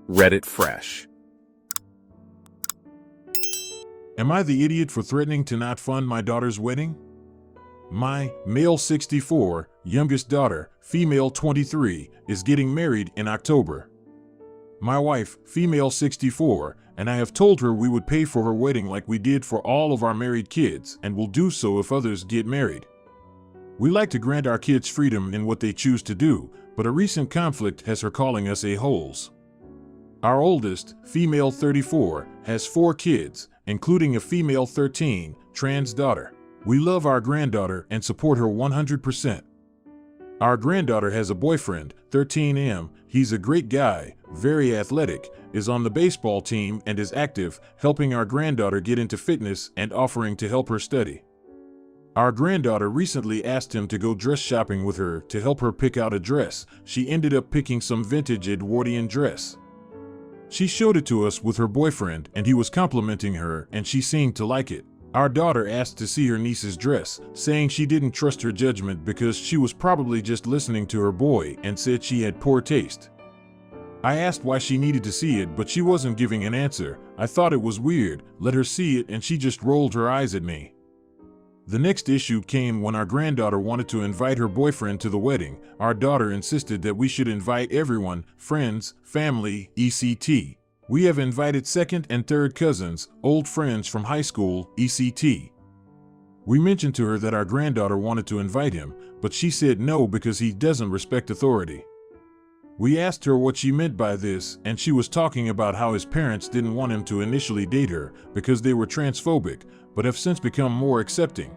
Reddit Fresh. Am I the idiot for threatening to not fund my daughter's wedding? My male 64, youngest daughter, female 23, is getting married in October. My wife, female 64, and I have told her we would pay for her wedding like we did for all of our married kids and will do so if others get married. We like to grant our kids freedom in what they choose to do, but a recent conflict has her calling us a-holes. Our oldest, female 34, has 4 kids, including a female 13, trans daughter. We love our granddaughter and support her 100%. Our granddaughter has a boyfriend, 13M. He's a great guy, very athletic, is on the baseball team and is active, helping our granddaughter get into fitness and offering to help her study. Our granddaughter recently asked him to go dress shopping with her to help her pick out a dress. She ended up picking some vintage Edwardian dress. She showed it to us with her boyfriend and he was complimenting her and she seemed to like it. Our daughter asked to see her niece's dress, saying she didn't trust her judgment because she was probably just listening to her boy and said she had poor taste. I asked why she needed to see it, but she wasn't giving an answer. I thought it was weird, let her see it, and she just rolled her eyes at me. The next issue came when our granddaughter wanted to invite her boyfriend to the wedding. Our daughter insisted that we should invite everyone, friends, family, etc. We have invited second and third cousins, old friends from high school, etc. We mentioned to her that our granddaughter wanted to invite him, but she said no because he doesn't respect authority. We asked her what she meant by this, and she was talking about how his parents didn't want him to initially date her because they were transphobic, but have since become more accepting.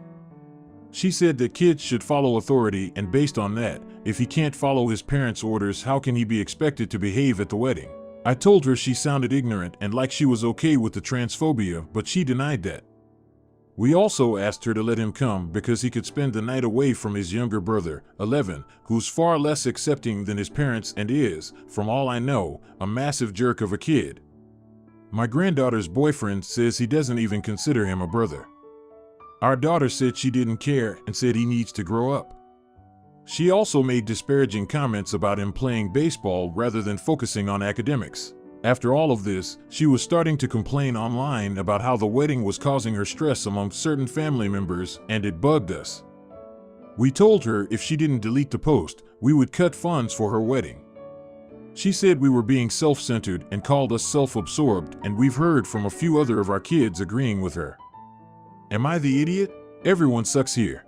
She said that kids should follow authority, and based on that, if he can't follow his parents' orders, how can he be expected to behave at the wedding? I told her she sounded ignorant and like she was okay with the transphobia, but she denied that. We also asked her to let him come because he could spend the night away from his younger brother, 11, who's far less accepting than his parents and is, from all I know, a massive jerk of a kid. My granddaughter's boyfriend says he doesn't even consider him a brother. Our daughter said she didn't care and said he needs to grow up. She also made disparaging comments about him playing baseball rather than focusing on academics. After all of this, she was starting to complain online about how the wedding was causing her stress among certain family members, and it bugged us. We told her if she didn't delete the post, we would cut funds for her wedding. She said we were being self-centered and called us self-absorbed, and we've heard from a few other of our kids agreeing with her. Am I the idiot? Everyone sucks here.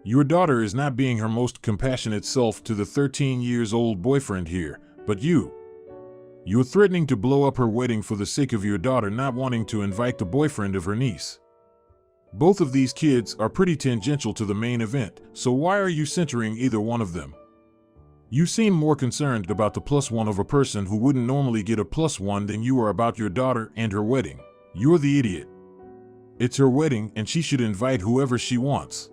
Your daughter is not being her most compassionate self to the 13-year-old boyfriend here, but you're threatening to blow up her wedding for the sake of your daughter not wanting to invite the boyfriend of her niece. Both of these kids are pretty tangential to the main event, so why are you centering either one of them? You seem more concerned about the +1 of a person who wouldn't normally get a +1 than you are about your daughter and her wedding. You're the idiot. It's her wedding and she should invite whoever she wants.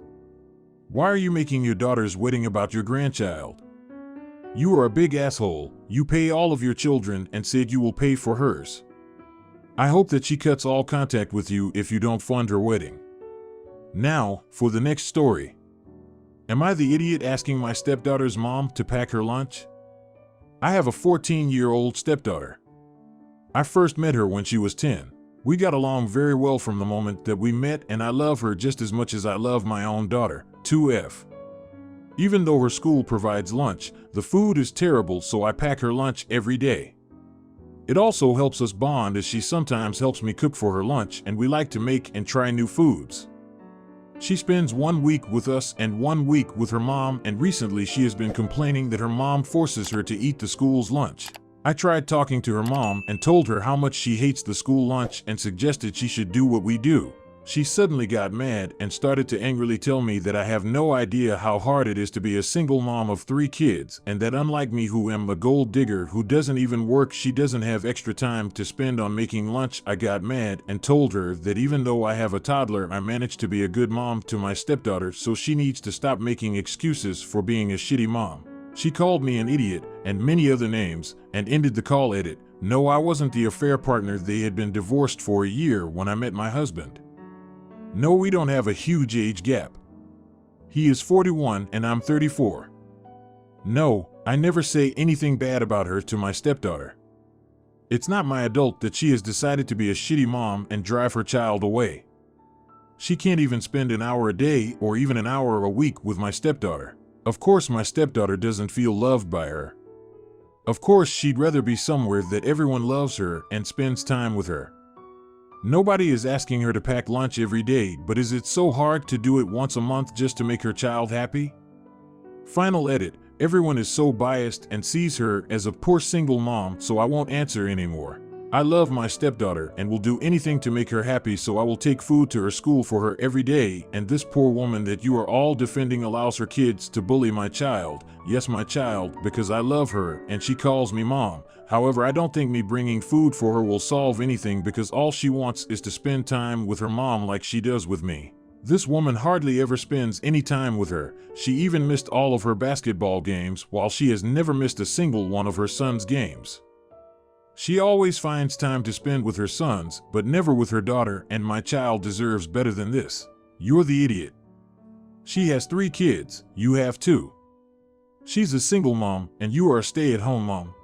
Why are you making your daughter's wedding about your grandchild? You are a big asshole. You pay all of your children and said you will pay for hers. I hope that she cuts all contact with you if you don't fund her wedding. Now, for the next story. Am I the idiot asking my stepdaughter's mom to pack her lunch? I have a 14-year-old stepdaughter. I first met her when she was 10. We got along very well from the moment that we met, and I love her just as much as I love my own daughter, 2F. Even though her school provides lunch, the food is terrible, so I pack her lunch every day. It also helps us bond as she sometimes helps me cook for her lunch, and we like to make and try new foods. She spends 1 week with us and 1 week with her mom, and recently she has been complaining that her mom forces her to eat the school's lunch. I tried talking to her mom and told her how much she hates the school lunch and suggested she should do what we do. She suddenly got mad and started to angrily tell me that I have no idea how hard it is to be a single mom of 3 kids, and that unlike me, who am a gold digger who doesn't even work, she doesn't have extra time to spend on making lunch. I got mad and told her that even though I have a toddler, I managed to be a good mom to my stepdaughter, so she needs to stop making excuses for being a shitty mom. She called me an idiot and many other names and ended the call edit. No, I wasn't the affair partner. They had been divorced for a year when I met my husband. No, we don't have a huge age gap. He is 41 and I'm 34. No, I never say anything bad about her to my stepdaughter. It's not my adult that she has decided to be a shitty mom and drive her child away. She can't even spend an hour a day or even an hour a week with my stepdaughter. Of course, my stepdaughter doesn't feel loved by her. Of course, she'd rather be somewhere that everyone loves her and spends time with her. Nobody is asking her to pack lunch every day, but is it so hard to do it once a month just to make her child happy? Final edit. Everyone is so biased and sees her as a poor single mom, so I won't answer anymore. I love my stepdaughter and will do anything to make her happy, so I will take food to her school for her every day, and this poor woman that you are all defending allows her kids to bully my child. Yes, my child, because I love her and she calls me mom. However, I don't think me bringing food for her will solve anything, because all she wants is to spend time with her mom like she does with me. This woman hardly ever spends any time with her. She even missed all of her basketball games, while she has never missed a single one of her son's games. She always finds time to spend with her sons, but never with her daughter, and my child deserves better than this. You're the idiot. She has 3 kids, you have 2. She's a single mom, and you are a stay-at-home mom.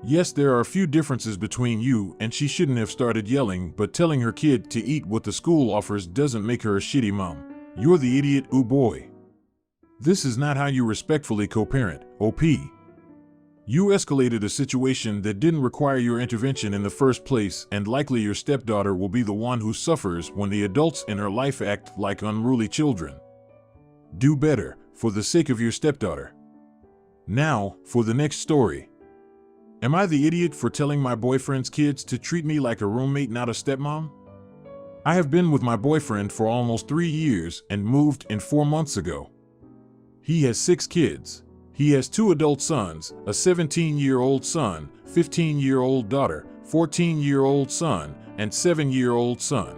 Yes, there are a few differences between you, and she shouldn't have started yelling, but telling her kid to eat what the school offers doesn't make her a shitty mom. You're the idiot, ooh boy. This is not how you respectfully co-parent, OP. You escalated a situation that didn't require your intervention in the first place, and likely your stepdaughter will be the one who suffers when the adults in her life act like unruly children. Do better, for the sake of your stepdaughter. Now, for the next story. Am I the idiot for telling my boyfriend's kids to treat me like a roommate, not a stepmom? I have been with my boyfriend for almost 3 years and moved in 4 months ago. He has 6 kids. He has 2 adult sons, a 17-year-old son, 15-year-old daughter, 14-year-old son, and 7-year-old son.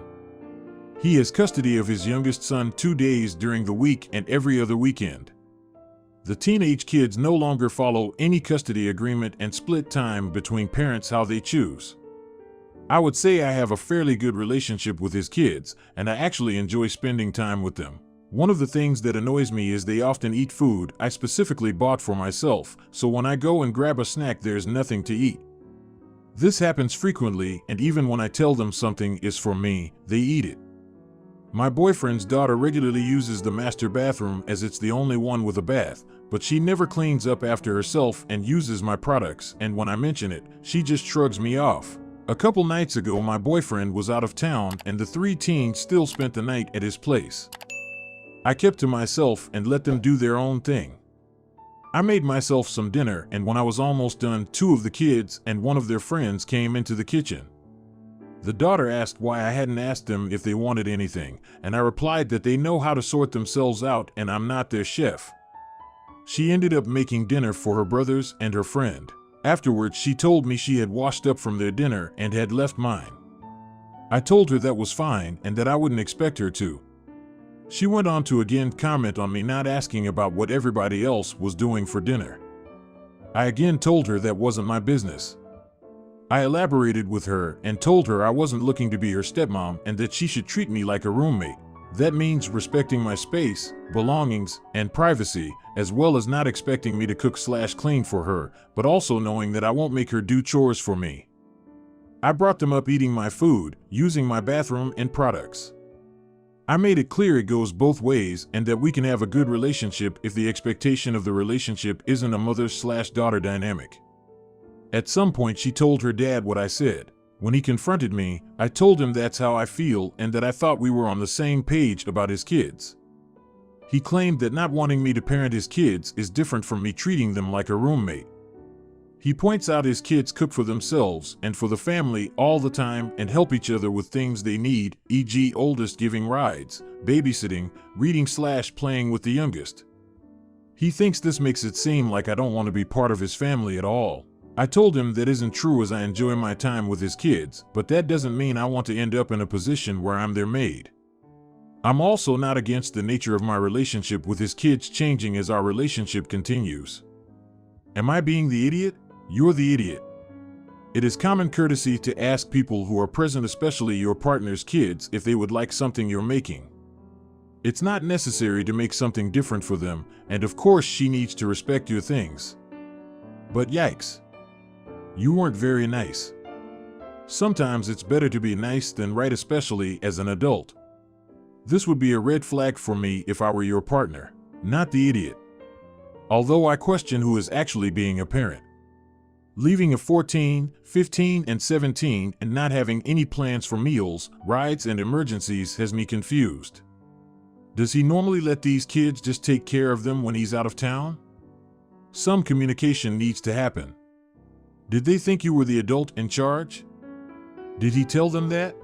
He has custody of his youngest son 2 days during the week and every other weekend. The teenage kids no longer follow any custody agreement and split time between parents how they choose. I would say I have a fairly good relationship with his kids, and I actually enjoy spending time with them. One of the things that annoys me is they often eat food I specifically bought for myself, so when I go and grab a snack there's nothing to eat. This happens frequently, and even when I tell them something is for me, they eat it. My boyfriend's daughter regularly uses the master bathroom as it's the only one with a bath, but she never cleans up after herself and uses my products, and when I mention it, she just shrugs me off. A couple nights ago my boyfriend was out of town and the 3 teens still spent the night at his place. I kept to myself and let them do their own thing. I made myself some dinner, and when I was almost done, 2 of the kids and one of their friends came into the kitchen. The daughter asked why I hadn't asked them if they wanted anything, and I replied that they know how to sort themselves out and I'm not their chef. She ended up making dinner for her brothers and her friend. Afterwards, she told me she had washed up from their dinner and had left mine. I told her that was fine and that I wouldn't expect her to. She went on to again comment on me not asking about what everybody else was doing for dinner. I again told her that wasn't my business. I elaborated with her and told her I wasn't looking to be her stepmom and that she should treat me like a roommate. That means respecting my space, belongings, and privacy, as well as not expecting me to cook/clean for her, but also knowing that I won't make her do chores for me. I brought them up eating my food, using my bathroom and products. I made it clear it goes both ways and that we can have a good relationship if the expectation of the relationship isn't a mother/daughter dynamic. At some point she told her dad what I said. When he confronted me, I told him that's how I feel and that I thought we were on the same page about his kids. He claimed that not wanting me to parent his kids is different from me treating them like a roommate. He points out his kids cook for themselves and for the family all the time and help each other with things they need, e.g. oldest giving rides, babysitting, reading/playing with the youngest. He thinks this makes it seem like I don't want to be part of his family at all. I told him that isn't true, as I enjoy my time with his kids, but that doesn't mean I want to end up in a position where I'm their maid. I'm also not against the nature of my relationship with his kids changing as our relationship continues. Am I being the idiot? You're the idiot. It is common courtesy to ask people who are present, especially your partner's kids, if they would like something you're making. It's not necessary to make something different for them, and of course she needs to respect your things. But yikes. You weren't very nice. Sometimes it's better to be nice than right, especially as an adult. This would be a red flag for me if I were your partner, not the idiot. Although I question who is actually being a parent. Leaving a 14, 15, and 17 and not having any plans for meals, rides, and emergencies has me confused. Does he normally let these kids just take care of them when he's out of town? Some communication needs to happen. Did they think you were the adult in charge? Did he tell them that?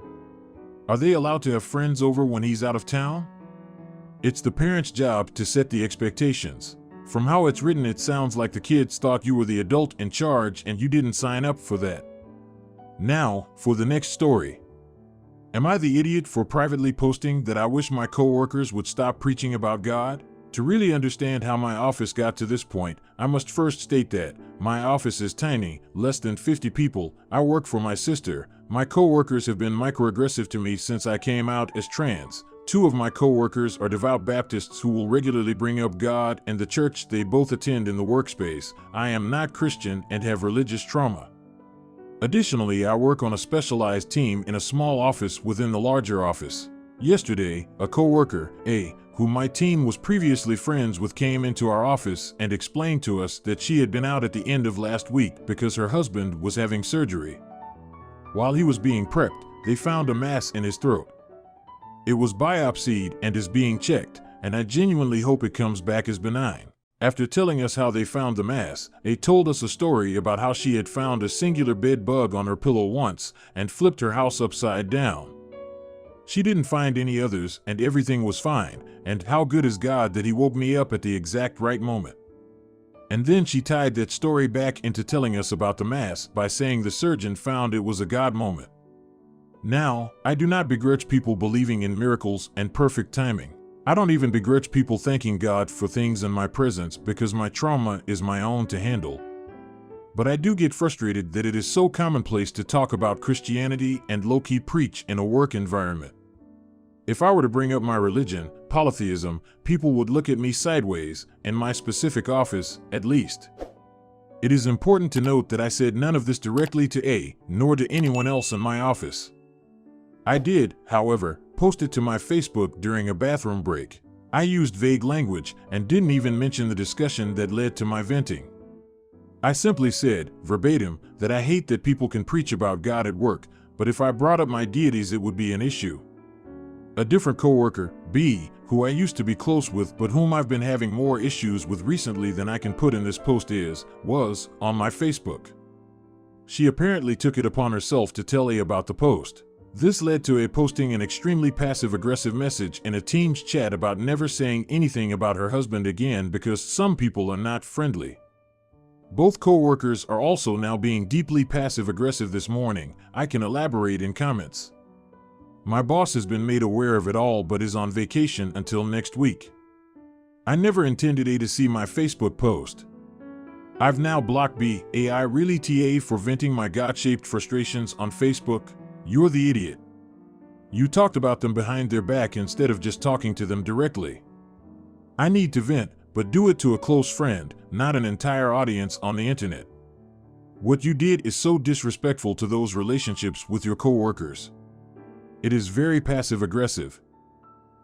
Are they allowed to have friends over when he's out of town? It's the parent's job to set the expectations. From how it's written, it sounds like the kids thought you were the adult in charge and you didn't sign up for that. Now, for the next story. Am I the idiot for privately posting that I wish my coworkers would stop preaching about God? To really understand how my office got to this point, I must first state that my office is tiny, less than 50 people. I work for my sister. My coworkers have been microaggressive to me since I came out as trans. 2 of my coworkers are devout Baptists who will regularly bring up God and the church they both attend in the workspace. I am not Christian and have religious trauma. Additionally, I work on a specialized team in a small office within the larger office. Yesterday, a coworker, A, who my team was previously friends with, came into our office and explained to us that she had been out at the end of last week because her husband was having surgery. While he was being prepped, they found a mass in his throat. It was biopsied and is being checked, and I genuinely hope it comes back as benign. After telling us how they found the mass, they told us a story about how she had found a singular bed bug on her pillow once and flipped her house upside down. She didn't find any others and everything was fine, and how good is God that he woke me up at the exact right moment. And then she tied that story back into telling us about the mass by saying the surgeon found it was a God moment. Now, I do not begrudge people believing in miracles and perfect timing. I don't even begrudge people thanking God for things in my presence because my trauma is my own to handle. But I do get frustrated that it is so commonplace to talk about Christianity and low-key preach in a work environment. If I were to bring up my religion, polytheism, people would look at me sideways, in my specific office, at least. It is important to note that I said none of this directly to A, nor to anyone else in my office. I did, however, post it to my Facebook during a bathroom break. I used vague language and didn't even mention the discussion that led to my venting. I simply said, verbatim, that I hate that people can preach about God at work, but if I brought up my deities it would be an issue. A different coworker, B, who I used to be close with but whom I've been having more issues with recently than I can put in this post was on my Facebook. She apparently took it upon herself to tell A about the post. This led to A posting an extremely passive-aggressive message in a Teams chat about never saying anything about her husband again because some people are not friendly. Both co-workers are also now being deeply passive-aggressive this morning. I can elaborate in comments. My boss has been made aware of it all but is on vacation until next week. I never intended A to see my Facebook post. I've now blocked B. I really TA for venting my God-shaped frustrations on Facebook? You're the idiot. You talked about them behind their back instead of just talking to them directly. I need to vent, but do it to a close friend, not an entire audience on the internet. What you did is so disrespectful to those relationships with your coworkers. It is very passive-aggressive.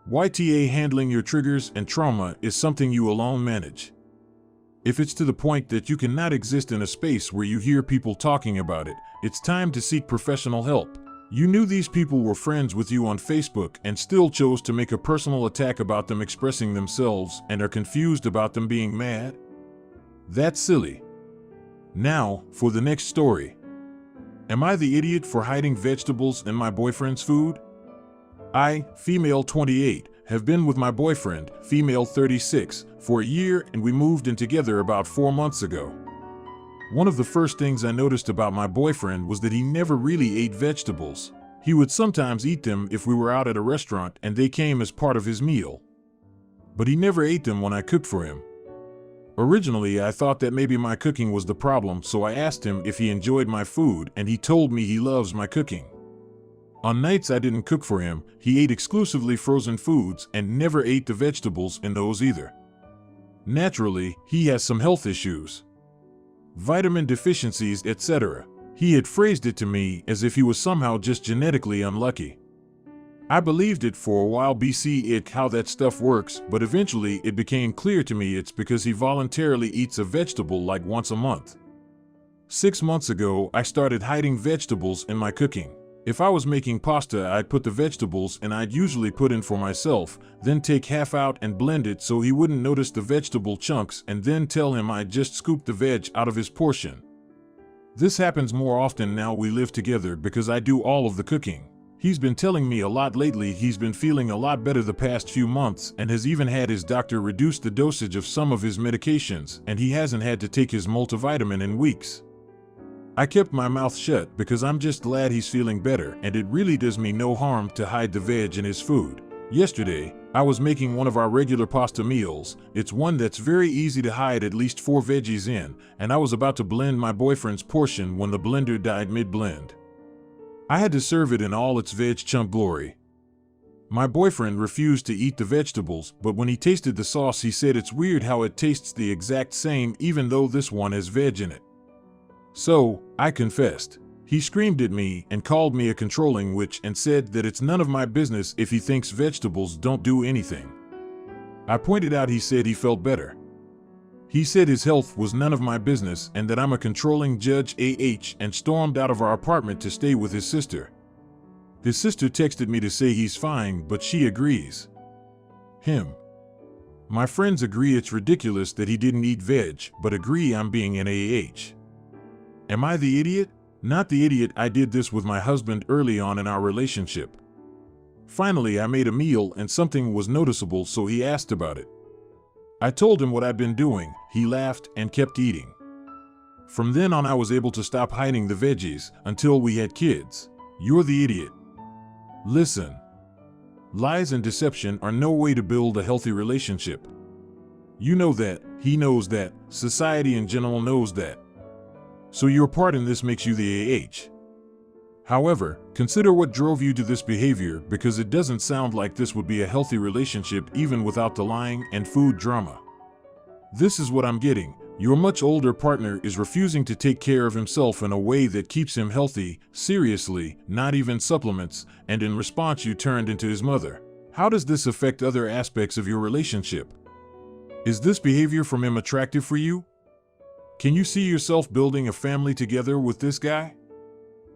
YTA handling your triggers and trauma is something you alone manage. If it's to the point that you cannot exist in a space where you hear people talking about it, it's time to seek professional help. You knew these people were friends with you on Facebook and still chose to make a personal attack about them expressing themselves and are confused about them being mad? That's silly. Now, for the next story. Am I the idiot for hiding vegetables in my boyfriend's food? I, female 28, have been with my boyfriend, female 36, for a year and we moved in together about 4 months ago. One of the first things I noticed about my boyfriend was that he never really ate vegetables. He would sometimes eat them if we were out at a restaurant and they came as part of his meal. But he never ate them when I cooked for him. Originally, I thought that maybe my cooking was the problem, so I asked him if he enjoyed my food and he told me he loves my cooking. On nights I didn't cook for him, he ate exclusively frozen foods and never ate the vegetables in those either. Naturally, he has some health issues. Vitamin deficiencies, etc. He had phrased it to me as if he was somehow just genetically unlucky. I believed it for a while how that stuff works, but eventually it became clear to me it's because he voluntarily eats a vegetable like once a month. 6 months ago, I started hiding vegetables in my cooking. If I was making pasta, I'd put the vegetables and I'd usually put in for myself, then take half out and blend it so he wouldn't notice the vegetable chunks and then tell him I'd just scooped the veg out of his portion. This happens more often now we live together because I do all of the cooking. He's been telling me a lot lately he's been feeling a lot better the past few months and has even had his doctor reduce the dosage of some of his medications, and he hasn't had to take his multivitamin in weeks. I kept my mouth shut because I'm just glad he's feeling better, and it really does me no harm to hide the veg in his food. Yesterday, I was making one of our regular pasta meals. It's one that's very easy to hide at least 4 veggies in, and I was about to blend my boyfriend's portion when the blender died mid-blend. I had to serve it in all its veg chunk glory. My boyfriend refused to eat the vegetables, but when he tasted the sauce he said it's weird how it tastes the exact same even though this one has veg in it. So, I confessed. He screamed at me and called me a controlling witch and said that it's none of my business if he thinks vegetables don't do anything. I pointed out he said he felt better. He said his health was none of my business and that I'm a controlling judge and stormed out of our apartment to stay with his sister. His sister texted me to say he's fine, but she agrees. My friends agree it's ridiculous that he didn't eat veg, but agree I'm being an AH. Am I the idiot? Not the idiot. I did this with my husband early on in our relationship. Finally, I made a meal and something was noticeable, so he asked about it. I told him what I'd been doing. He laughed and kept eating. From then on, I was able to stop hiding the veggies until we had kids. You're the idiot. Listen. Lies and deception are no way to build a healthy relationship. You know that, he knows that, society in general knows that. So your part in this makes you the AH. However, consider what drove you to this behavior, because it doesn't sound like this would be a healthy relationship even without the lying and food drama. This is what I'm getting. Your much older partner is refusing to take care of himself in a way that keeps him healthy, seriously, not even supplements, and in response you turned into his mother. How does this affect other aspects of your relationship? Is this behavior from him attractive for you? Can you see yourself building a family together with this guy?